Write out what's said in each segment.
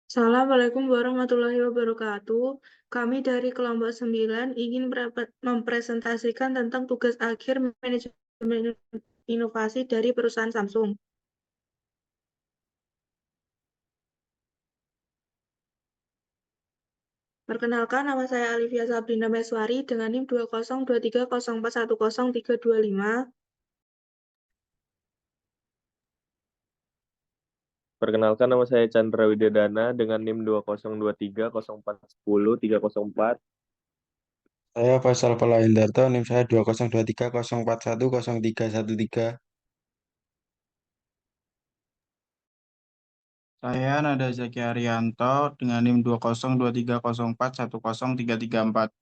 Assalamualaikum warahmatullahi wabarakatuh. Kami dari kelompok 9 ingin mempresentasikan tentang tugas akhir manajemen inovasi dari perusahaan Samsung. Perkenalkan, nama saya Alivia Sabrina Meswari dengan NIM 20230410325. Perkenalkan, nama saya Chandra Widedana dengan NIM 20230410-304. Saya Faisal Palahindarto, NIM saya 20230410410313. Saya Nada Zaki Arianto dengan NIM 202304103334.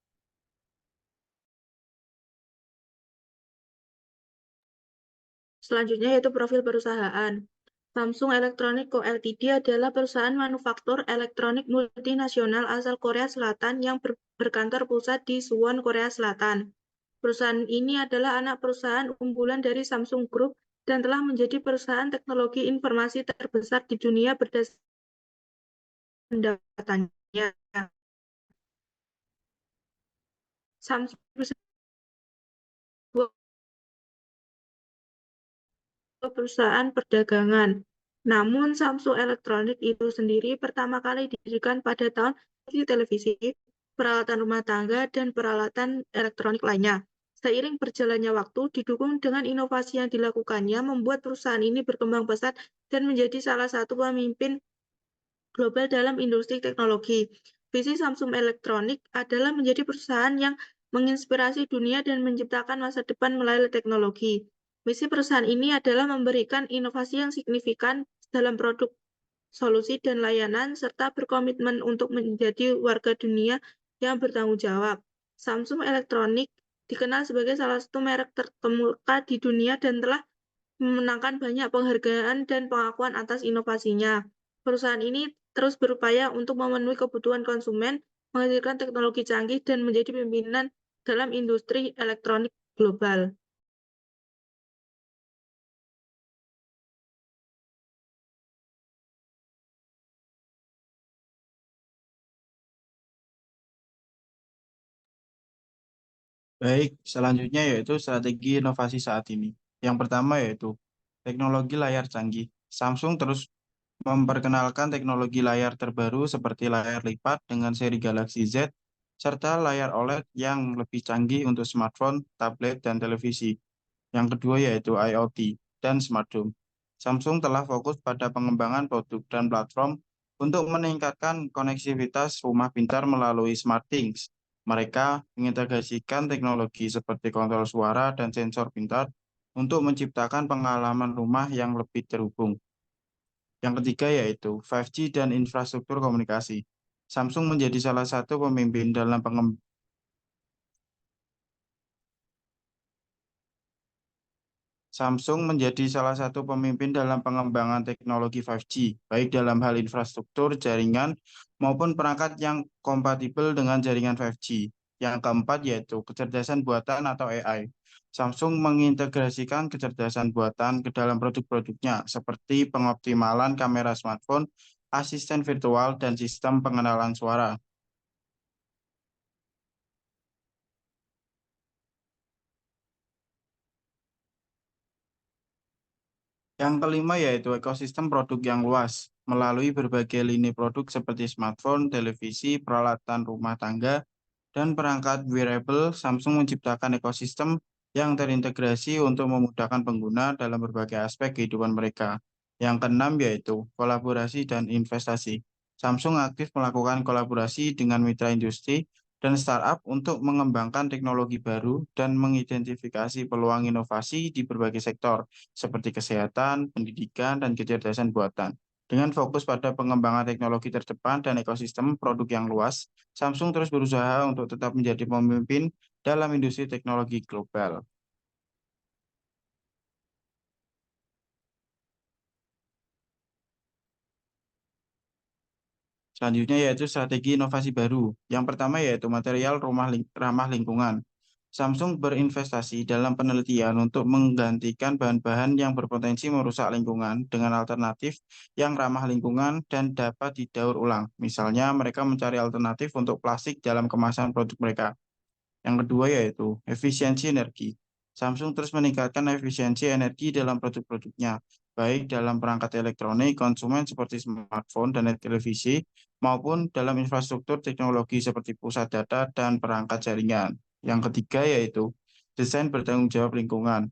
Selanjutnya yaitu profil perusahaan. Samsung Electronic Co. Ltd. adalah perusahaan manufaktur elektronik multinasional asal Korea Selatan yang berkantor pusat di Suwon, Korea Selatan. Perusahaan ini adalah anak perusahaan unggulan dari Samsung Group dan telah menjadi perusahaan teknologi informasi terbesar di dunia berdasarkan pendapatannya. Samsung perusahaan perdagangan. Namun Samsung Electronics itu sendiri pertama kali didirikan pada tahun televisi, peralatan rumah tangga, dan peralatan elektronik lainnya. Seiring berjalannya waktu, didukung dengan inovasi yang dilakukannya, membuat perusahaan ini berkembang pesat dan menjadi salah satu pemimpin global dalam industri teknologi. Visi Samsung Electronics adalah menjadi perusahaan yang menginspirasi dunia dan menciptakan masa depan melalui teknologi. Misi perusahaan ini adalah memberikan inovasi yang signifikan dalam produk, solusi, dan layanan, serta berkomitmen untuk menjadi warga dunia yang bertanggung jawab. Samsung Electronics dikenal sebagai salah satu merek terkemuka di dunia dan telah memenangkan banyak penghargaan dan pengakuan atas inovasinya. Perusahaan ini terus berupaya untuk memenuhi kebutuhan konsumen, menghasilkan teknologi canggih, dan menjadi pimpinan dalam industri elektronik global. Baik, selanjutnya yaitu strategi inovasi saat ini. Yang pertama yaitu teknologi layar canggih. Samsung terus memperkenalkan teknologi layar terbaru seperti layar lipat dengan seri Galaxy Z, serta layar OLED yang lebih canggih untuk smartphone, tablet, dan televisi. Yang kedua yaitu IoT dan Smart Home. Samsung telah fokus pada pengembangan produk dan platform untuk meningkatkan koneksivitas rumah pintar melalui SmartThings. Mereka mengintegrasikan teknologi seperti kontrol suara dan sensor pintar untuk menciptakan pengalaman rumah yang lebih terhubung. Yang ketiga yaitu 5G dan infrastruktur komunikasi. Samsung menjadi salah satu pemimpin dalam Samsung menjadi salah satu pemimpin dalam pengembangan teknologi 5G, baik dalam hal infrastruktur, jaringan, maupun perangkat yang kompatibel dengan jaringan 5G. Yang keempat yaitu kecerdasan buatan atau AI. Samsung mengintegrasikan kecerdasan buatan ke dalam produk-produknya, seperti pengoptimalan kamera smartphone, asisten virtual, dan sistem pengenalan suara. Yang kelima yaitu ekosistem produk yang luas, melalui berbagai lini produk seperti smartphone, televisi, peralatan rumah tangga, dan perangkat wearable. Samsung menciptakan ekosistem yang terintegrasi untuk memudahkan pengguna dalam berbagai aspek kehidupan mereka. Yang keenam yaitu kolaborasi dan investasi. Samsung aktif melakukan kolaborasi dengan mitra industri dan startup untuk mengembangkan teknologi baru dan mengidentifikasi peluang inovasi di berbagai sektor seperti kesehatan, pendidikan, dan kecerdasan buatan. Dengan fokus pada pengembangan teknologi terdepan dan ekosistem produk yang luas, Samsung terus berusaha untuk tetap menjadi pemimpin dalam industri teknologi global. Selanjutnya yaitu strategi inovasi baru. Yang pertama yaitu material ramah lingkungan. Samsung berinvestasi dalam penelitian untuk menggantikan bahan-bahan yang berpotensi merusak lingkungan dengan alternatif yang ramah lingkungan dan dapat didaur ulang. Misalnya, mereka mencari alternatif untuk plastik dalam kemasan produk mereka. Yang kedua yaitu efisiensi energi. Samsung terus meningkatkan efisiensi energi dalam produk-produknya, baik dalam perangkat elektronik konsumen seperti smartphone dan televisi, maupun dalam infrastruktur teknologi seperti pusat data dan perangkat jaringan. Yang ketiga yaitu desain bertanggung jawab lingkungan.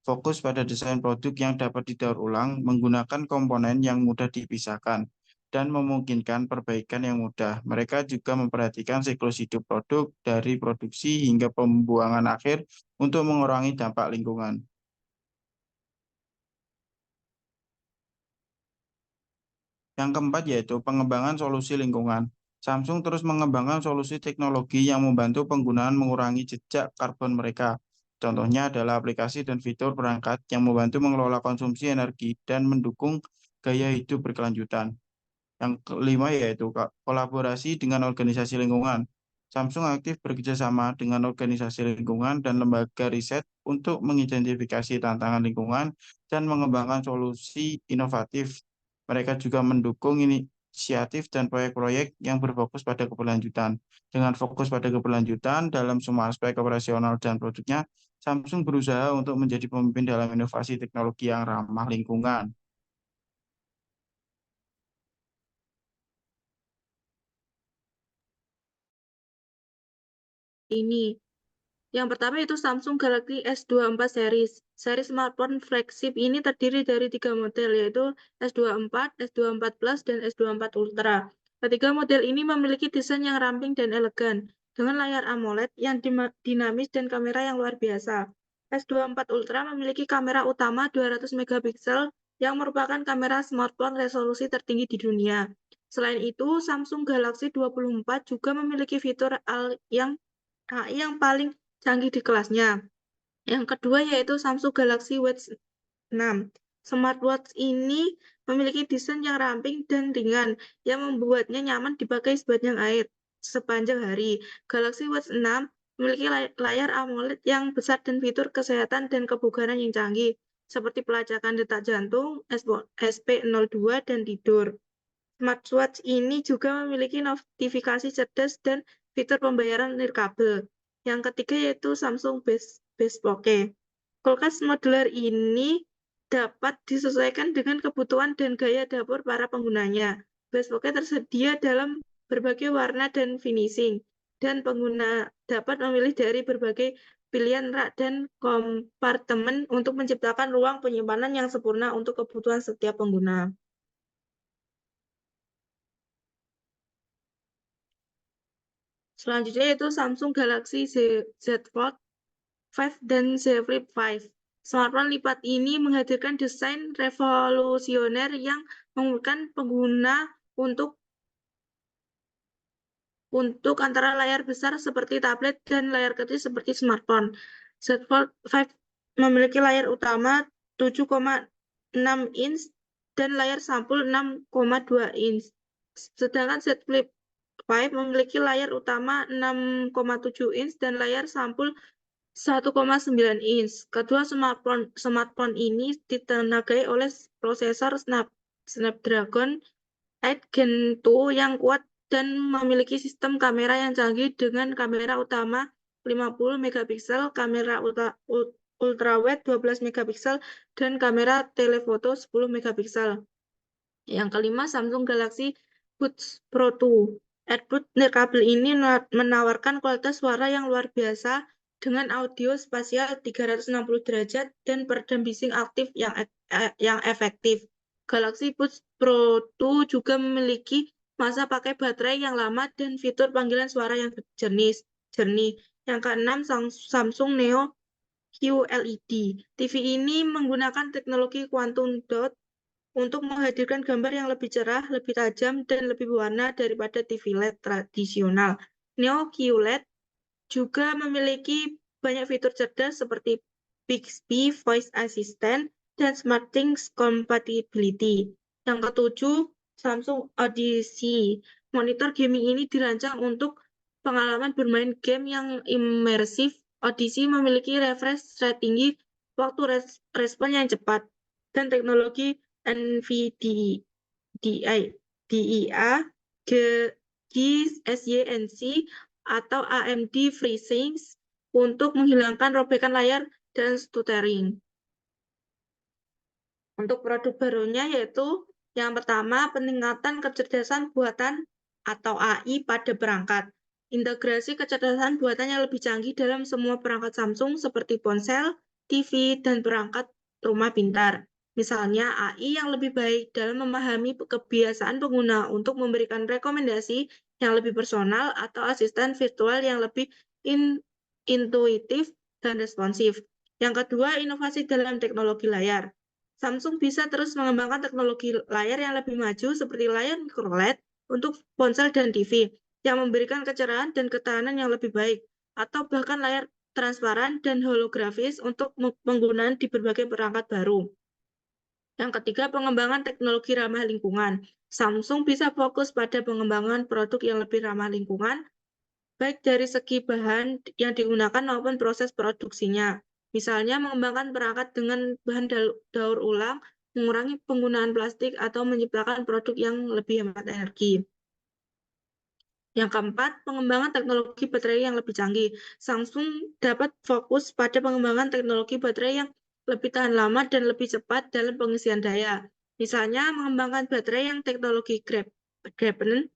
Fokus pada desain produk yang dapat didaur ulang, menggunakan komponen yang mudah dipisahkan, dan memungkinkan perbaikan yang mudah. Mereka juga memperhatikan siklus hidup produk dari produksi hingga pembuangan akhir untuk mengurangi dampak lingkungan. Yang keempat yaitu pengembangan solusi lingkungan. Samsung terus mengembangkan solusi teknologi yang membantu penggunaan mengurangi jejak karbon mereka. Contohnya adalah aplikasi dan fitur perangkat yang membantu mengelola konsumsi energi dan mendukung gaya hidup berkelanjutan. Yang kelima yaitu kolaborasi dengan organisasi lingkungan. Samsung aktif bekerjasama dengan organisasi lingkungan dan lembaga riset untuk mengidentifikasi tantangan lingkungan dan mengembangkan solusi inovatif. Mereka juga mendukung inisiatif dan proyek-proyek yang berfokus pada keberlanjutan. Dengan fokus pada keberlanjutan dalam semua aspek operasional dan produknya, Samsung berusaha untuk menjadi pemimpin dalam inovasi teknologi yang ramah lingkungan. Ini. Yang pertama itu Samsung Galaxy S24 series. Seri smartphone flagship ini terdiri dari 3 model, yaitu S24, S24 Plus, dan S24 Ultra. Ketiga model ini memiliki desain yang ramping dan elegan, dengan layar AMOLED yang dinamis dan kamera yang luar biasa. S24 Ultra memiliki kamera utama 200 megapiksel yang merupakan kamera smartphone resolusi tertinggi di dunia. Selain itu, Samsung Galaxy 24 juga memiliki fitur AI yang paling canggih di kelasnya. Yang kedua yaitu Samsung Galaxy Watch 6. Smartwatch ini memiliki desain yang ramping dan ringan yang membuatnya nyaman dipakai sepanjang hari. Galaxy Watch 6 memiliki layar AMOLED yang besar dan fitur kesehatan dan kebugaran yang canggih, seperti pelacakan detak jantung, SP02, dan tidur. Smartwatch ini juga memiliki notifikasi cerdas dan fitur pembayaran nirkabel. Yang ketiga yaitu Samsung Bespoke. Kulkas modular ini dapat disesuaikan dengan kebutuhan dan gaya dapur para penggunanya. Bespoke tersedia dalam berbagai warna dan finishing, dan pengguna dapat memilih dari berbagai pilihan rak dan kompartemen untuk menciptakan ruang penyimpanan yang sempurna untuk kebutuhan setiap pengguna. Selanjutnya yaitu Samsung Galaxy Z Fold 5 dan Z Flip 5. Smartphone lipat ini menghadirkan desain revolusioner yang memungkinkan pengguna untuk antara layar besar seperti tablet dan layar kecil seperti smartphone. Z Fold 5 memiliki layar utama 7,6 inch dan layar sampul 6,2 inch. Sedangkan Z Flip 5 memiliki layar utama 6,7 inch dan layar sampul 1,9 inch. Kedua smartphone ini ditenagai oleh prosesor Snapdragon 8 Gen 2 yang kuat dan memiliki sistem kamera yang canggih dengan kamera utama 50 megapiksel, kamera ultrawide 12 megapiksel, dan kamera telefoto 10 megapiksel. Yang kelima, Samsung Galaxy Buds Pro 2. AirPods nirkabel ini menawarkan kualitas suara yang luar biasa dengan audio spasial 360 derajat dan peredam bising aktif yang efektif. Galaxy Buds Pro 2 juga memiliki masa pakai baterai yang lama dan fitur panggilan suara yang jernih. Yang keenam, Samsung Neo QLED. TV ini menggunakan teknologi quantum dot untuk menghadirkan gambar yang lebih cerah, lebih tajam, dan lebih berwarna daripada TV LED tradisional. Neo QLED juga memiliki banyak fitur cerdas seperti Bixby Voice Assistant dan SmartThings Compatibility. Yang ketujuh, Samsung Odyssey. Monitor gaming ini dirancang untuk pengalaman bermain game yang imersif Odyssey memiliki refresh rate tinggi, waktu respon yang cepat, dan teknologi NVDA, GSYNC, atau AMD FreeSync untuk menghilangkan robekan layar dan stuttering. Untuk produk barunya yaitu yang pertama, peningkatan kecerdasan buatan atau AI pada perangkat. Integrasi kecerdasan buatan yang lebih canggih dalam semua perangkat Samsung seperti ponsel, TV, dan perangkat rumah pintar. Misalnya, AI yang lebih baik dalam memahami kebiasaan pengguna untuk memberikan rekomendasi yang lebih personal atau asisten virtual yang lebih intuitif dan responsif. Yang kedua, inovasi dalam teknologi layar. Samsung bisa terus mengembangkan teknologi layar yang lebih maju seperti layar microLED untuk ponsel dan TV yang memberikan kecerahan dan ketahanan yang lebih baik, atau bahkan layar transparan dan holografis untuk penggunaan di berbagai perangkat baru. Yang ketiga, pengembangan teknologi ramah lingkungan. Samsung bisa fokus pada pengembangan produk yang lebih ramah lingkungan, baik dari segi bahan yang digunakan maupun proses produksinya. Misalnya mengembangkan perangkat dengan bahan daur ulang, mengurangi penggunaan plastik, atau menciptakan produk yang lebih hemat energi. Yang keempat, pengembangan teknologi baterai yang lebih canggih. Samsung dapat fokus pada pengembangan teknologi baterai yang lebih tahan lama dan lebih cepat dalam pengisian daya. Misalnya mengembangkan baterai yang teknologi graphene,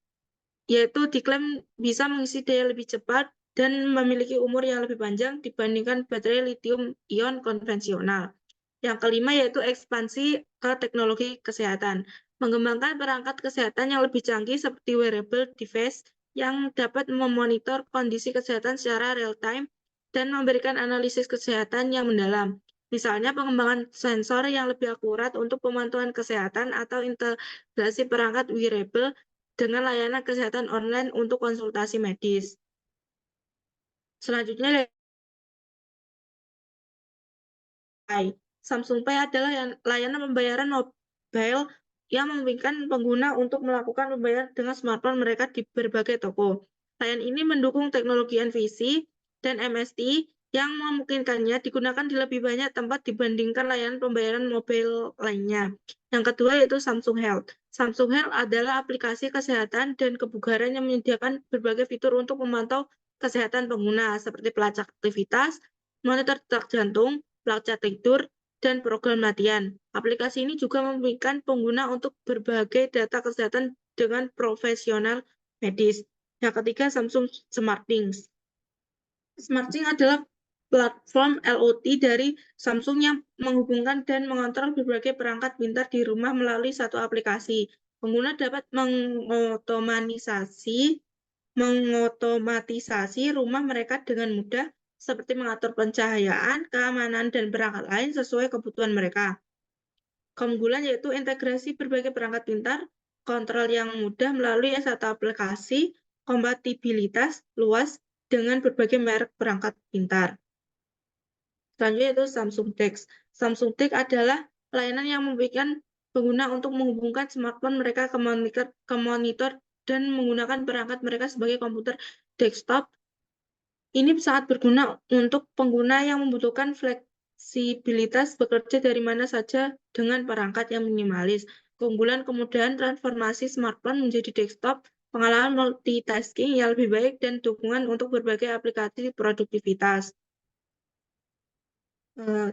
yaitu diklaim bisa mengisi daya lebih cepat dan memiliki umur yang lebih panjang dibandingkan baterai lithium-ion konvensional. Yang kelima yaitu ekspansi ke teknologi kesehatan. Mengembangkan perangkat kesehatan yang lebih canggih seperti wearable device yang dapat memonitor kondisi kesehatan secara real-time dan memberikan analisis kesehatan yang mendalam. Misalnya pengembangan sensor yang lebih akurat untuk pemantauan kesehatan atau integrasi perangkat wearable dengan layanan kesehatan online untuk konsultasi medis. Selanjutnya, Samsung Pay adalah layanan pembayaran mobile yang memungkinkan pengguna untuk melakukan pembayaran dengan smartphone mereka di berbagai toko. Layanan ini mendukung teknologi NFC dan MST yang memungkinkannya digunakan di lebih banyak tempat dibandingkan layanan pembayaran mobile lainnya. Yang kedua yaitu Samsung Health. Samsung Health adalah aplikasi kesehatan dan kebugaran yang menyediakan berbagai fitur untuk memantau kesehatan pengguna seperti pelacak aktivitas, monitor detak jantung, pelacak tidur, dan program latihan. Aplikasi ini juga memungkinkan pengguna untuk berbagai data kesehatan dengan profesional medis. Yang ketiga, Samsung SmartThings. SmartThings adalah platform IoT dari Samsung yang menghubungkan dan mengontrol berbagai perangkat pintar di rumah melalui satu aplikasi. Pengguna dapat mengotomatisasi rumah mereka dengan mudah, seperti mengatur pencahayaan, keamanan, dan perangkat lain sesuai kebutuhan mereka. Keunggulan yaitu integrasi berbagai perangkat pintar, kontrol yang mudah melalui satu aplikasi, kompatibilitas luas dengan berbagai merek perangkat pintar. Selanjutnya itu Samsung DeX. Samsung DeX adalah layanan yang memungkinkan pengguna untuk menghubungkan smartphone mereka ke monitor dan menggunakan perangkat mereka sebagai komputer desktop. Ini sangat berguna untuk pengguna yang membutuhkan fleksibilitas bekerja dari mana saja dengan perangkat yang minimalis. Keunggulan kemudahan transformasi smartphone menjadi desktop, pengalaman multitasking yang lebih baik, dan dukungan untuk berbagai aplikasi produktivitas.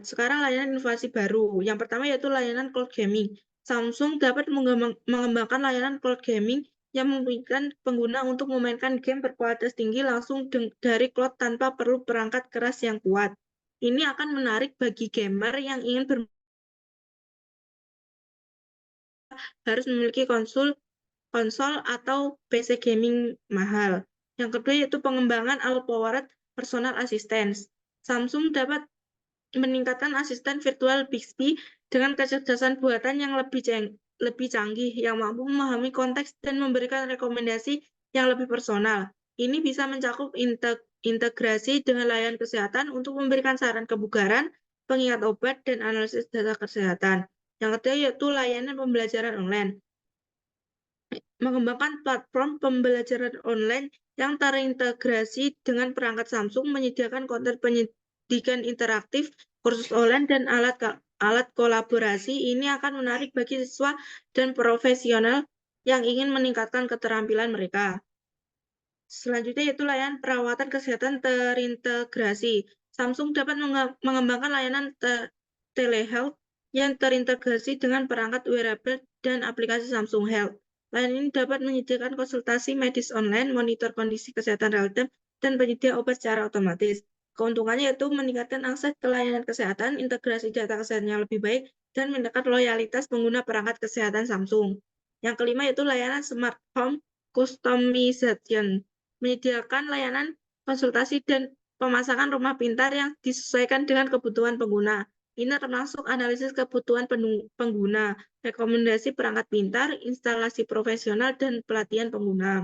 Sekarang layanan inovasi baru. Yang pertama yaitu layanan cloud gaming. Samsung dapat mengembangkan layanan cloud gaming yang memungkinkan pengguna untuk memainkan game berkualitas tinggi langsung dari cloud tanpa perlu perangkat keras yang kuat. Ini akan menarik bagi gamer yang ingin harus memiliki konsol atau PC gaming mahal. Yang kedua yaitu pengembangan all-powered personal assistance. Samsung dapat meningkatkan asisten virtual Bixby dengan kecerdasan buatan yang lebih canggih, yang mampu memahami konteks dan memberikan rekomendasi yang lebih personal. Ini bisa mencakup integrasi dengan layanan kesehatan untuk memberikan saran kebugaran, pengingat obat, dan analisis data kesehatan. Yang ketiga yaitu layanan pembelajaran online. Mengembangkan platform pembelajaran online yang terintegrasi dengan perangkat Samsung, menyediakan konten pendidikan interaktif, kursus online, dan alat kolaborasi. Ini akan menarik bagi siswa dan profesional yang ingin meningkatkan keterampilan mereka. Selanjutnya yaitu layanan perawatan kesehatan terintegrasi. Samsung dapat mengembangkan layanan telehealth yang terintegrasi dengan perangkat wearable dan aplikasi Samsung Health. Layanan ini dapat menyediakan konsultasi medis online, monitor kondisi kesehatan real-time, dan penyedia obat secara otomatis. Keuntungannya yaitu meningkatkan akses ke layanan kesehatan, integrasi data kesehatan yang lebih baik, dan meningkatkan loyalitas pengguna perangkat kesehatan Samsung. Yang kelima yaitu layanan Smart Home Customization, menyediakan layanan konsultasi dan pemasangan rumah pintar yang disesuaikan dengan kebutuhan pengguna. Ini termasuk analisis kebutuhan pengguna, rekomendasi perangkat pintar, instalasi profesional, dan pelatihan pengguna.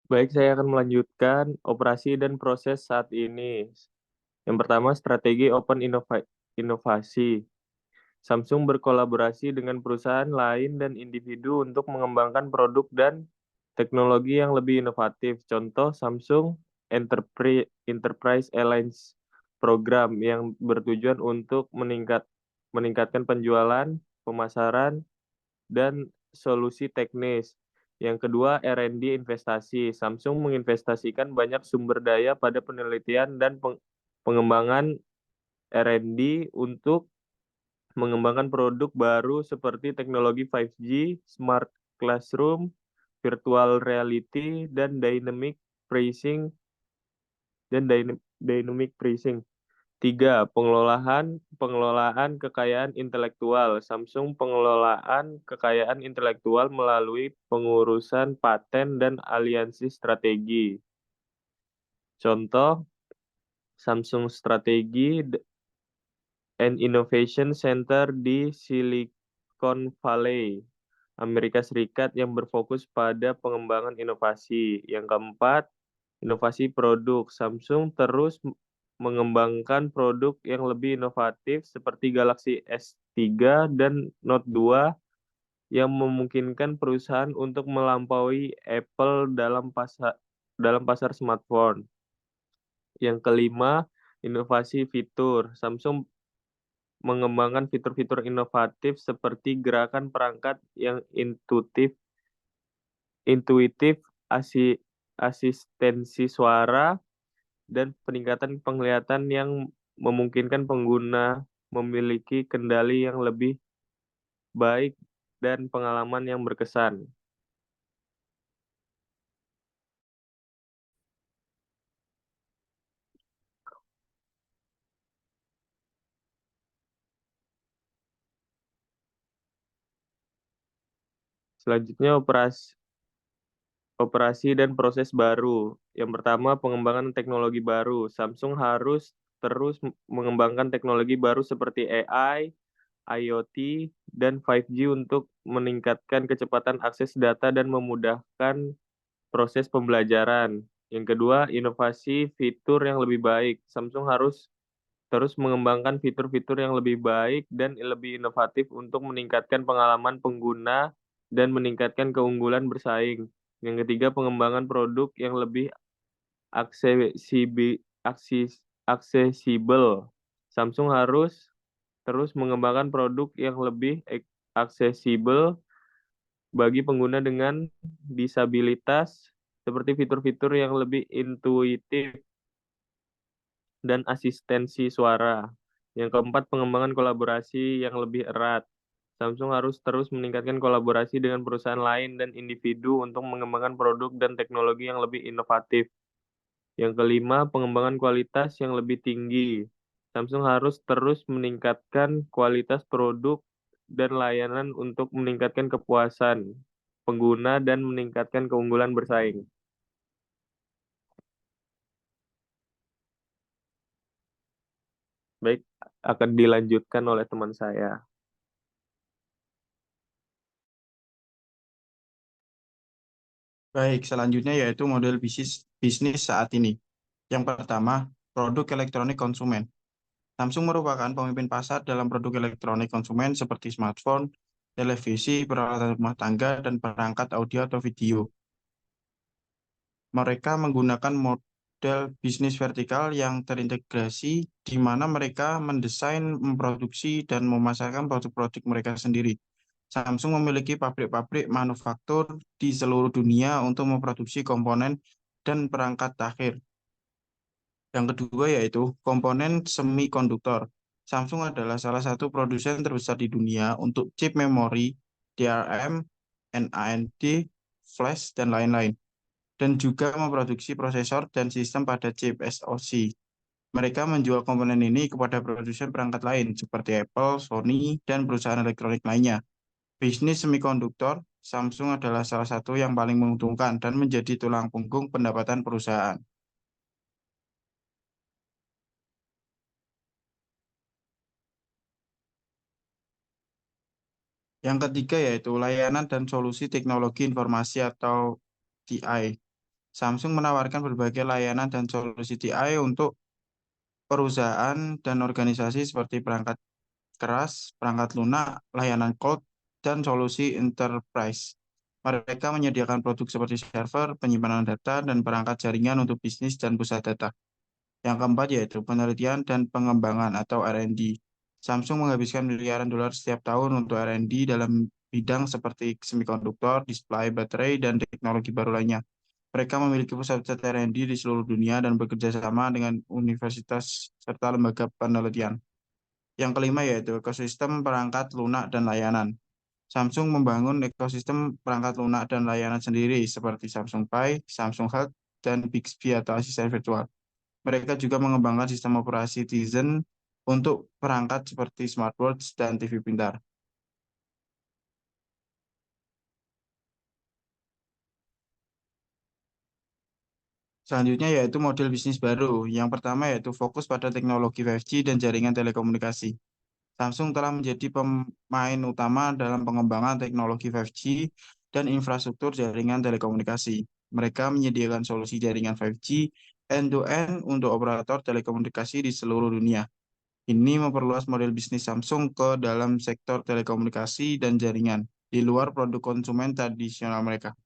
Baik, saya akan melanjutkan operasi dan proses saat ini. Yang pertama, strategi open inovasi. Samsung berkolaborasi dengan perusahaan lain dan individu untuk mengembangkan produk dan teknologi yang lebih inovatif. Contoh, Samsung Enterprise Alliance Program yang bertujuan untuk meningkatkan penjualan, pemasaran, dan solusi teknis. Yang kedua, R&D investasi. Samsung menginvestasikan banyak sumber daya pada penelitian dan pengembangan R&D untuk mengembangkan produk baru seperti teknologi 5G, smart classroom, virtual reality, dan dynamic pricing. Tiga, pengelolaan kekayaan intelektual. Samsung pengelolaan kekayaan intelektual melalui pengurusan paten dan aliansi strategi. Contoh, Samsung Strategi and Innovation Center di Silicon Valley, Amerika Serikat yang berfokus pada pengembangan inovasi. Yang keempat, inovasi produk. Samsung terus mengembangkan produk yang lebih inovatif seperti Galaxy S3 dan Note 2 yang memungkinkan perusahaan untuk melampaui Apple dalam pasar smartphone. Yang kelima, inovasi fitur. Samsung mengembangkan fitur-fitur inovatif seperti gerakan perangkat yang intuitif, asistensi suara, dan peningkatan penglihatan yang memungkinkan pengguna memiliki kendali yang lebih baik dan pengalaman yang berkesan. Selanjutnya operasi dan proses baru. Yang pertama, pengembangan teknologi baru. Samsung harus terus mengembangkan teknologi baru seperti AI, IoT, dan 5G untuk meningkatkan kecepatan akses data dan memudahkan proses pembelajaran. Yang kedua, inovasi fitur yang lebih baik. Samsung harus terus mengembangkan fitur-fitur yang lebih baik dan lebih inovatif untuk meningkatkan pengalaman pengguna dan meningkatkan keunggulan bersaing. Yang ketiga, pengembangan produk yang lebih aksesibel. Samsung harus terus mengembangkan produk yang lebih aksesibel bagi pengguna dengan disabilitas, seperti fitur-fitur yang lebih intuitif dan asistensi suara. Yang keempat, pengembangan kolaborasi yang lebih erat. Samsung harus terus meningkatkan kolaborasi dengan perusahaan lain dan individu untuk mengembangkan produk dan teknologi yang lebih inovatif. Yang kelima, pengembangan kualitas yang lebih tinggi. Samsung harus terus meningkatkan kualitas produk dan layanan untuk meningkatkan kepuasan pengguna dan meningkatkan keunggulan bersaing. Baik, akan dilanjutkan oleh teman saya. Baik, selanjutnya yaitu model bisnis saat ini. Yang pertama, produk elektronik konsumen. Samsung merupakan pemimpin pasar dalam produk elektronik konsumen seperti smartphone, televisi, peralatan rumah tangga, dan perangkat audio atau video. Mereka menggunakan model bisnis vertikal yang terintegrasi, di mana mereka mendesain, memproduksi, dan memasarkan produk-produk mereka sendiri. Samsung memiliki pabrik-pabrik manufaktur di seluruh dunia untuk memproduksi komponen dan perangkat akhir. Yang kedua yaitu komponen semikonduktor. Samsung adalah salah satu produsen terbesar di dunia untuk chip memori, DRAM, NAND, flash, dan lain-lain, dan juga memproduksi prosesor dan sistem pada chip SoC. Mereka menjual komponen ini kepada produsen perangkat lain seperti Apple, Sony, dan perusahaan elektronik lainnya. Bisnis semikonduktor, Samsung adalah salah satu yang paling menguntungkan dan menjadi tulang punggung pendapatan perusahaan. Yang ketiga yaitu layanan dan solusi teknologi informasi atau TI. Samsung menawarkan berbagai layanan dan solusi TI untuk perusahaan dan organisasi seperti perangkat keras, perangkat lunak, layanan cloud, dan solusi enterprise. Mereka menyediakan produk seperti server, penyimpanan data, dan perangkat jaringan untuk bisnis dan pusat data. Yang keempat yaitu penelitian dan pengembangan atau R&D. Samsung menghabiskan miliaran dolar setiap tahun untuk R&D dalam bidang seperti semikonduktor, display, baterai, dan teknologi baru lainnya. Mereka memiliki pusat-pusat R&D di seluruh dunia dan bekerja sama dengan universitas serta lembaga penelitian. Yang kelima yaitu ekosistem perangkat lunak dan layanan. Samsung membangun ekosistem perangkat lunak dan layanan sendiri seperti Samsung Pi, Samsung Health, dan Bixby atau asisten virtual. Mereka juga mengembangkan sistem operasi Tizen untuk perangkat seperti smartwatch dan TV pintar. Selanjutnya yaitu model bisnis baru. Yang pertama yaitu fokus pada teknologi 5G dan jaringan telekomunikasi. Samsung telah menjadi pemain utama dalam pengembangan teknologi 5G dan infrastruktur jaringan telekomunikasi. Mereka menyediakan solusi jaringan 5G end-to-end untuk operator telekomunikasi di seluruh dunia. Ini memperluas model bisnis Samsung ke dalam sektor telekomunikasi dan jaringan, di luar produk konsumen tradisional mereka.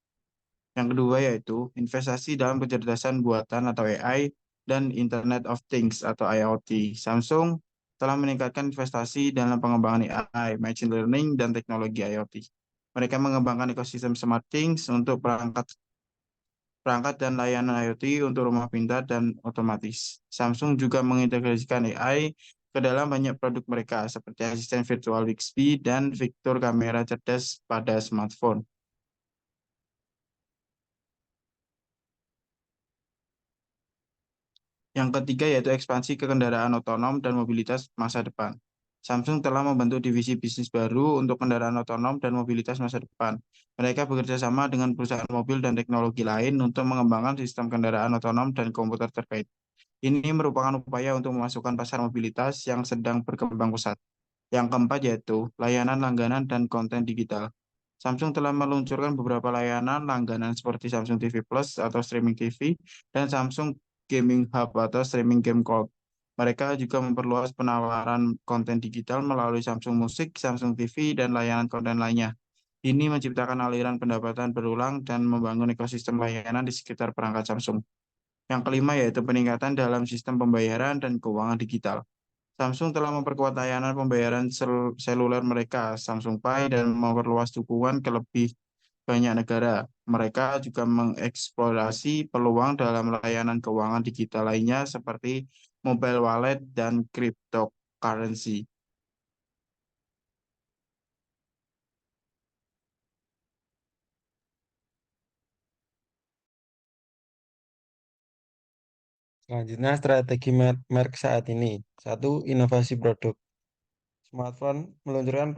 Yang kedua yaitu investasi dalam kecerdasan buatan atau AI dan Internet of Things atau IoT. Samsung telah meningkatkan investasi dalam pengembangan AI, machine learning, dan teknologi IoT. Mereka mengembangkan ekosistem smart things untuk perangkat dan layanan IoT untuk rumah pintar dan otomatis. Samsung juga mengintegrasikan AI ke dalam banyak produk mereka seperti asisten virtual Bixby dan fitur kamera cerdas pada smartphone. Yang ketiga yaitu ekspansi ke kendaraan otonom dan mobilitas masa depan. Samsung telah membentuk divisi bisnis baru untuk kendaraan otonom dan mobilitas masa depan. Mereka bekerja sama dengan perusahaan mobil dan teknologi lain untuk mengembangkan sistem kendaraan otonom dan komputer terkait. Ini merupakan upaya untuk memasukkan pasar mobilitas yang sedang berkembang pesat. Yang keempat yaitu layanan langganan dan konten digital. Samsung telah meluncurkan beberapa layanan langganan seperti Samsung TV Plus atau streaming TV dan Samsung Gaming Hub atau streaming game cloud. Mereka juga memperluas penawaran konten digital melalui Samsung Music, Samsung TV, dan layanan konten lainnya. Ini menciptakan aliran pendapatan berulang dan membangun ekosistem layanan di sekitar perangkat Samsung. Yang kelima yaitu peningkatan dalam sistem pembayaran dan keuangan digital. Samsung telah memperkuat layanan pembayaran seluler mereka, Samsung Pay, dan memperluas dukungan ke lebih banyak negara. Mereka juga mengeksplorasi peluang dalam layanan keuangan digital lainnya seperti mobile wallet dan cryptocurrency. Selanjutnya, strategi merek saat ini. Satu, inovasi produk. Smartphone meluncurkan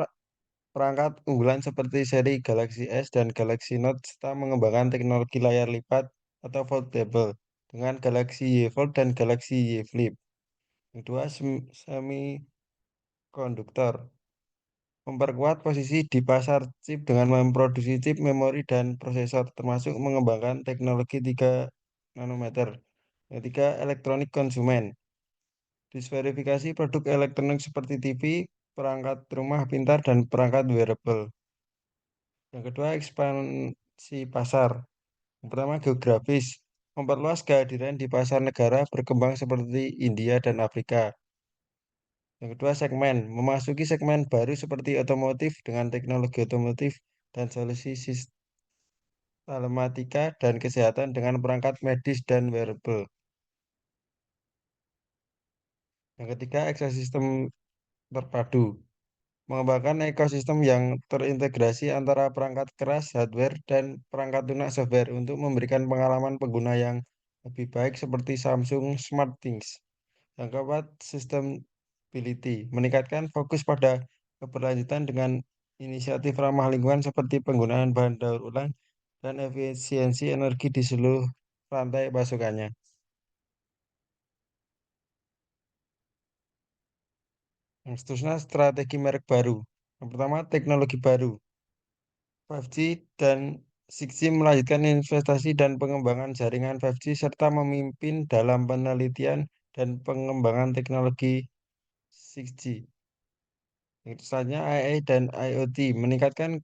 perangkat unggulan seperti seri Galaxy S dan Galaxy Note serta mengembangkan teknologi layar lipat atau foldable dengan Galaxy Y Fold dan Galaxy Y Flip. Yang kedua, semikonduktor memperkuat posisi di pasar chip dengan memproduksi chip, memori, dan prosesor, termasuk mengembangkan teknologi 3 nanometer. Yang ketiga, elektronik konsumen. Disverifikasi produk elektronik seperti TV, perangkat rumah pintar, dan perangkat wearable. Yang kedua, ekspansi pasar. Yang pertama, geografis. Memperluas kehadiran di pasar negara berkembang seperti India dan Afrika. Yang kedua, segmen. Memasuki segmen baru seperti otomotif dengan teknologi otomotif dan solusi sistem telematika dan kesehatan dengan perangkat medis dan wearable. Yang ketiga, ekosistem terpadu. Mengembangkan ekosistem yang terintegrasi antara perangkat keras, hardware, dan perangkat lunak software untuk memberikan pengalaman pengguna yang lebih baik seperti Samsung SmartThings. Yang keempat, sustainability. Meningkatkan fokus pada keberlanjutan dengan inisiatif ramah lingkungan seperti penggunaan bahan daur ulang dan efisiensi energi di seluruh rantai pasokannya. Yang seterusnya, strategi merek baru. Yang pertama, teknologi baru. 5G dan 6G melanjutkan investasi dan pengembangan jaringan 5G serta memimpin dalam penelitian dan pengembangan teknologi 6G. Yang selanjutnya AI dan IoT meningkatkan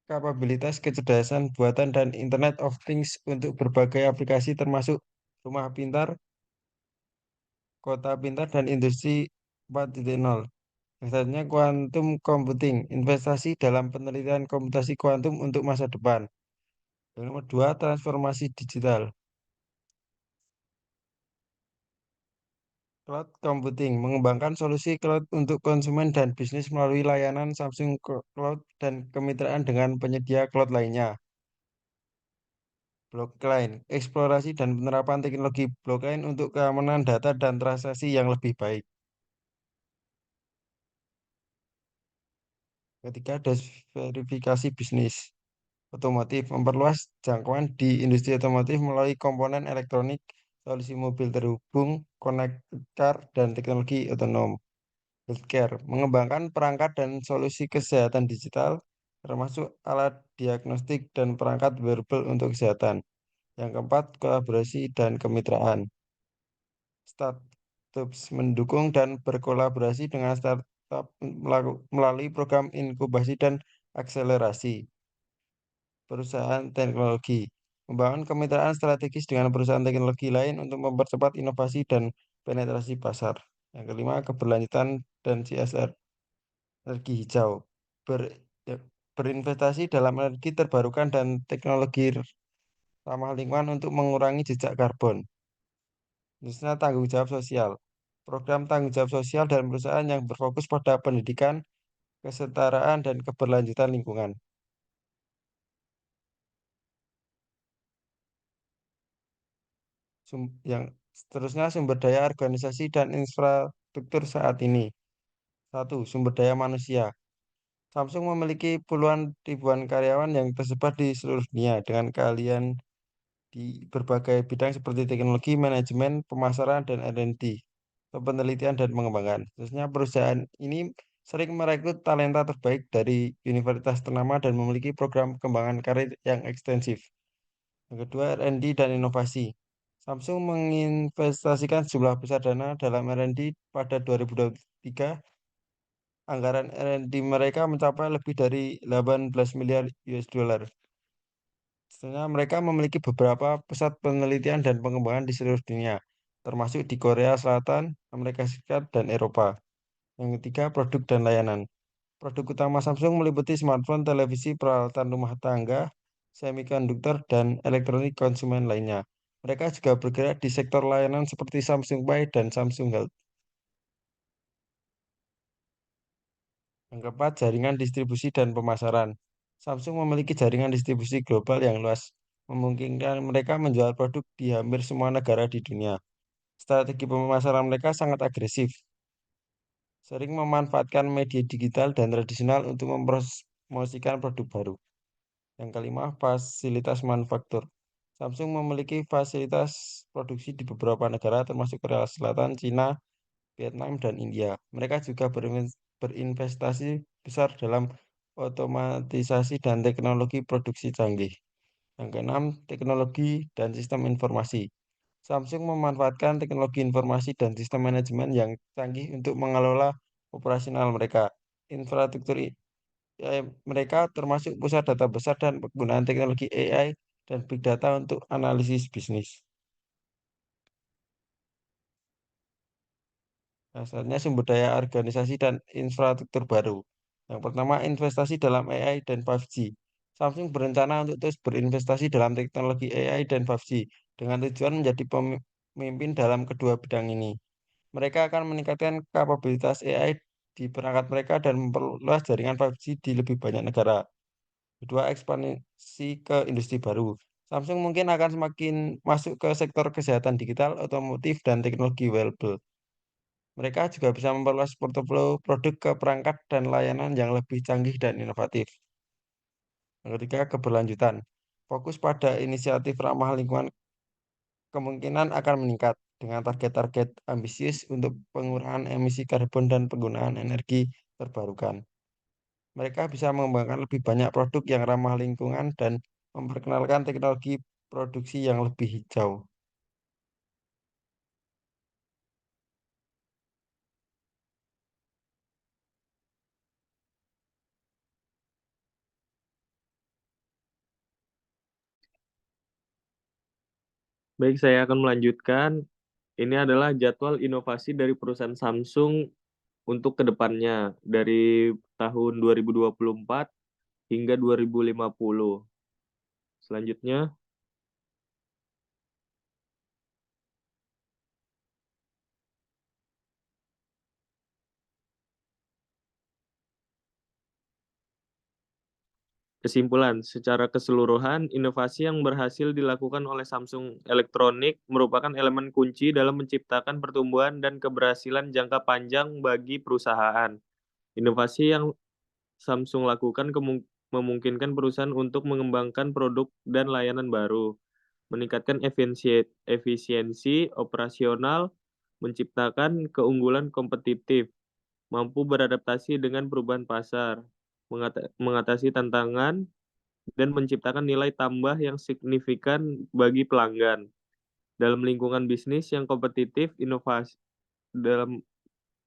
kapabilitas kecerdasan buatan dan Internet of Things untuk berbagai aplikasi termasuk rumah pintar, kota pintar, dan industri 4.0. Yang selanjutnya quantum computing, investasi dalam penelitian komputasi kuantum untuk masa depan. Yang nomor dua, transformasi digital. Cloud computing mengembangkan solusi cloud untuk konsumen dan bisnis melalui layanan Samsung Cloud dan kemitraan dengan penyedia cloud lainnya. Blockchain, eksplorasi dan penerapan teknologi blockchain untuk keamanan data dan transaksi yang lebih baik. Ketiga, diversifikasi bisnis. Otomotif memperluas jangkauan di industri otomotif melalui komponen elektronik, solusi mobil terhubung, connected car, dan teknologi otonom. Healthcare mengembangkan perangkat dan solusi kesehatan digital, termasuk alat diagnostik dan perangkat wearable untuk kesehatan. Yang keempat, kolaborasi dan kemitraan. Startups mendukung dan berkolaborasi dengan startup melalui program inkubasi dan akselerasi. Perusahaan teknologi membangun kemitraan strategis dengan perusahaan teknologi lain untuk mempercepat inovasi dan penetrasi pasar. Yang kelima, keberlanjutan dan CSR. Energi hijau. Ber- ya, berinvestasi dalam energi terbarukan dan teknologi ramah lingkungan untuk mengurangi jejak karbon. Misalnya tanggung jawab sosial. Program tanggung jawab sosial dan perusahaan yang berfokus pada pendidikan, kesetaraan, dan keberlanjutan lingkungan. Yang seterusnya sumber daya organisasi dan infrastruktur saat ini. Satu, sumber daya manusia. Samsung memiliki puluhan ribuan karyawan yang tersebar di seluruh dunia dengan keahlian di berbagai bidang seperti teknologi, manajemen, pemasaran, dan R&D, atau penelitian dan pengembangan. Khususnya perusahaan ini sering merekrut talenta terbaik dari universitas ternama dan memiliki program pengembangan karir yang ekstensif. Yang kedua, R&D dan inovasi. Samsung menginvestasikan sejumlah besar dana dalam R&D pada 2023. Anggaran R&D mereka mencapai lebih dari 18 miliar US dollar. Sebenarnya mereka memiliki beberapa pusat penelitian dan pengembangan di seluruh dunia, termasuk di Korea Selatan, Amerika Serikat, dan Eropa. Yang ketiga, produk dan layanan. Produk utama Samsung meliputi smartphone, televisi, peralatan rumah tangga, semikonduktor, dan elektronik konsumen lainnya. Mereka juga bergerak di sektor layanan seperti Samsung Pay dan Samsung Health. Yang keempat, jaringan distribusi dan pemasaran. Samsung memiliki jaringan distribusi global yang luas, memungkinkan mereka menjual produk di hampir semua negara di dunia. Strategi pemasaran mereka sangat agresif, sering memanfaatkan media digital dan tradisional untuk mempromosikan produk baru. Yang kelima, fasilitas manufaktur. Samsung memiliki fasilitas produksi di beberapa negara termasuk Korea Selatan, Cina, Vietnam, dan India. Mereka juga berinvestasi besar dalam otomatisasi dan teknologi produksi canggih. Yang keenam, teknologi dan sistem informasi. Samsung memanfaatkan teknologi informasi dan sistem manajemen yang canggih untuk mengelola operasional mereka. Infrastruktur mereka termasuk pusat data besar dan penggunaan teknologi AI dan big data untuk analisis bisnis. Dasarnya sumber daya organisasi dan infrastruktur baru. Yang pertama, investasi dalam AI dan 5G. Samsung berencana untuk terus berinvestasi dalam teknologi AI dan 5G dengan tujuan menjadi pemimpin dalam kedua bidang ini. Mereka akan meningkatkan kapabilitas AI di perangkat mereka dan memperluas jaringan 5G di lebih banyak negara. Kedua, ekspansi ke industri baru. Samsung mungkin akan semakin masuk ke sektor kesehatan digital, otomotif, dan teknologi wearable. Mereka juga bisa memperluas portofolio produk ke perangkat dan layanan yang lebih canggih dan inovatif. Yang ketiga, keberlanjutan. Fokus pada inisiatif ramah lingkungan kemungkinan akan meningkat dengan target-target ambisius untuk pengurangan emisi karbon dan penggunaan energi terbarukan. Mereka bisa mengembangkan lebih banyak produk yang ramah lingkungan dan memperkenalkan teknologi produksi yang lebih hijau. Baik, saya akan melanjutkan. Ini adalah jadwal inovasi dari perusahaan Samsung untuk kedepannya dari tahun 2024 hingga 2050. Selanjutnya, kesimpulan, secara keseluruhan, inovasi yang berhasil dilakukan oleh Samsung Electronics merupakan elemen kunci dalam menciptakan pertumbuhan dan keberhasilan jangka panjang bagi perusahaan. Inovasi yang Samsung lakukan memungkinkan perusahaan untuk mengembangkan produk dan layanan baru, meningkatkan efisiensi operasional, menciptakan keunggulan kompetitif, mampu beradaptasi dengan perubahan pasar, mengatasi tantangan, dan menciptakan nilai tambah yang signifikan bagi pelanggan. Dalam lingkungan bisnis yang kompetitif, dalam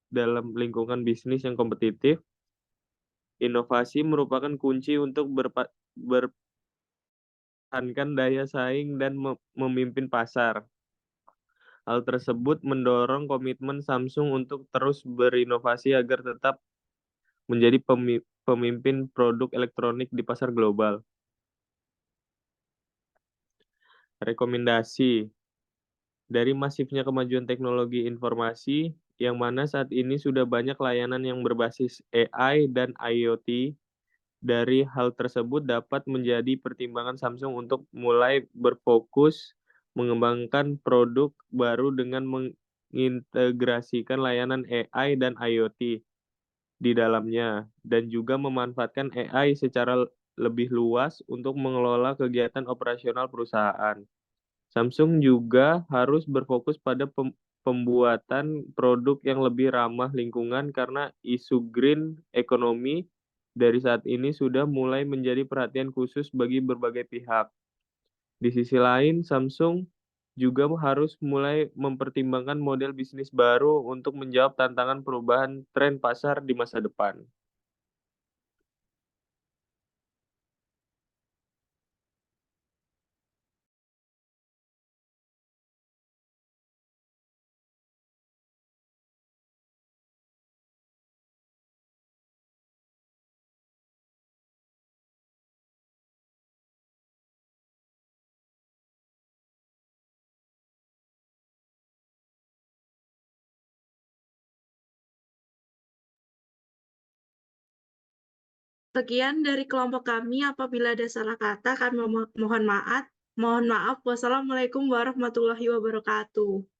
dalam lingkungan bisnis yang kompetitif, inovasi merupakan kunci untuk bertahankan daya saing dan memimpin pasar. Hal tersebut mendorong komitmen Samsung untuk terus berinovasi agar tetap menjadi pemimpin produk elektronik di pasar global. Rekomendasi. Dari masifnya kemajuan teknologi informasi, yang mana saat ini sudah banyak layanan yang berbasis AI dan IoT, dari hal tersebut dapat menjadi pertimbangan Samsung untuk mulai berfokus mengembangkan produk baru dengan mengintegrasikan layanan AI dan IoT di dalamnya, dan juga memanfaatkan AI secara lebih luas untuk mengelola kegiatan operasional perusahaan. Samsung juga harus berfokus pada pembuatan produk yang lebih ramah lingkungan karena isu green economy dari saat ini sudah mulai menjadi perhatian khusus bagi berbagai pihak. Di sisi lain, Samsung juga harus mulai mempertimbangkan model bisnis baru untuk menjawab tantangan perubahan tren pasar di masa depan. Sekian dari kelompok kami. Apabila ada salah kata, kami mohon maaf. Wassalamualaikum warahmatullahi wabarakatuh.